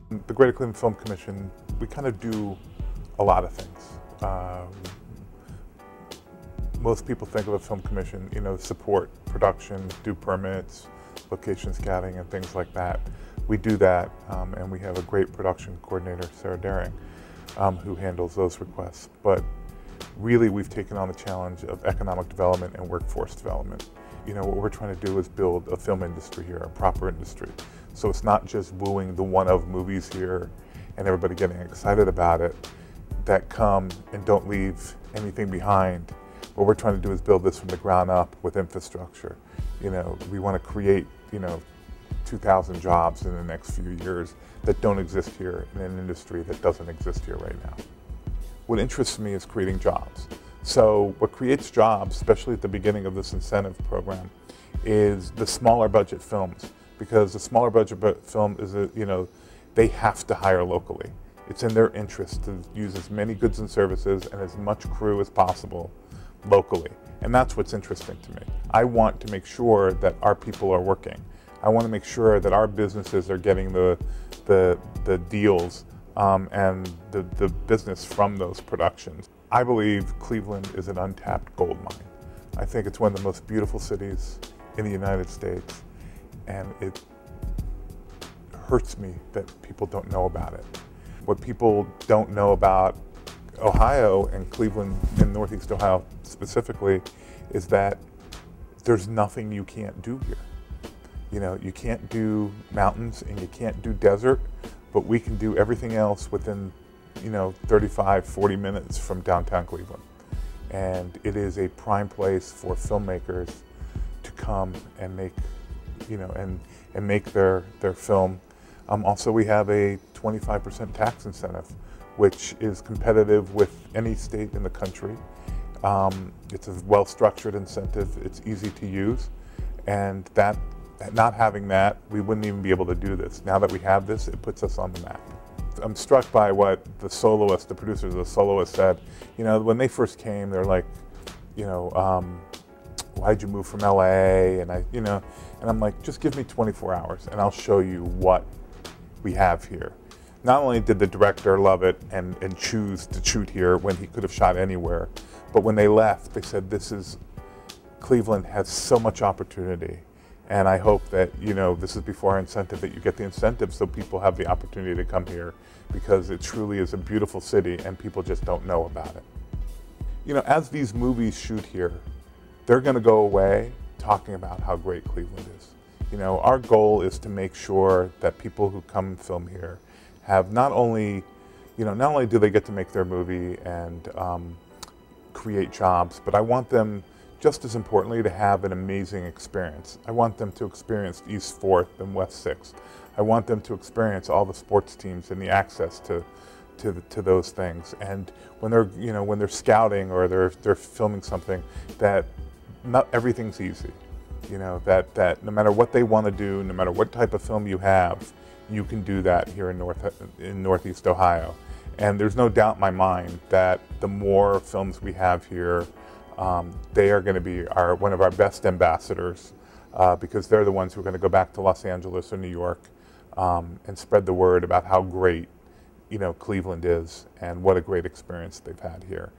The Greater Cleveland Film Commission, we kind of do a lot of things. Most people think of a film commission, support production, do permits, location scouting, and things like that. We do that, and we have a great production coordinator, Sarah Daring, who handles those requests. But really, we've taken on the challenge of economic development and workforce development. What we're trying to do is build a film industry here, a proper industry. So it's not just wooing the one-of movies here and everybody getting excited about it that come and don't leave anything behind. What we're trying to do is build this from the ground up with infrastructure. We want to create, 2,000 jobs in the next few years that don't exist here in an industry that doesn't exist here right now. What interests me is creating jobs. So what creates jobs, especially at the beginning of this incentive program, is the smaller budget films. Because the smaller budget film is, they have to hire locally. It's in their interest to use as many goods and services and as much crew as possible locally. And that's what's interesting to me. I want to make sure that our people are working. I want to make sure that our businesses are getting the deals and the business from those productions. I believe Cleveland is an untapped gold mine. I think it's one of the most beautiful cities in the United States, and it hurts me that people don't know about it. What people don't know about Ohio and Cleveland and Northeast Ohio specifically is that there's nothing you can't do here. You can't do mountains and you can't do desert, but we can do everything else within 35, 40 minutes from downtown Cleveland. And it is a prime place for filmmakers to come and make, and make their film. Also, we have a 25% tax incentive, which is competitive with any state in the country. It's a well-structured incentive. It's easy to use, and not having that, we wouldn't even be able to do this. Now that we have this, it puts us on the map. I'm struck by what the producers of The Soloist said. When they first came, they're like, why'd you move from LA? And and I'm like, just give me 24 hours and I'll show you what we have here. Not only did the director love it and choose to shoot here when he could have shot anywhere, but when they left, they said, Cleveland has so much opportunity. And I hope that, this is before our incentive, that you get the incentive so people have the opportunity to come here, because it truly is a beautiful city and people just don't know about it. As these movies shoot here, they're going to go away talking about how great Cleveland is. Our goal is to make sure that people who come and film here have not only do they get to make their movie and create jobs, but I want them, just as importantly, to have an amazing experience. I want them to experience East 4th and West 6th. I want them to experience all the sports teams and the access to those things. And when they're scouting or they're filming something, that not everything's easy. That no matter what they want to do, no matter what type of film you have, you can do that here in Northeast Ohio. And there's no doubt in my mind that the more films we have here, they are going to be one of our best ambassadors, because they're the ones who are going to go back to Los Angeles or New York and spread the word about how great Cleveland is and what a great experience they've had here.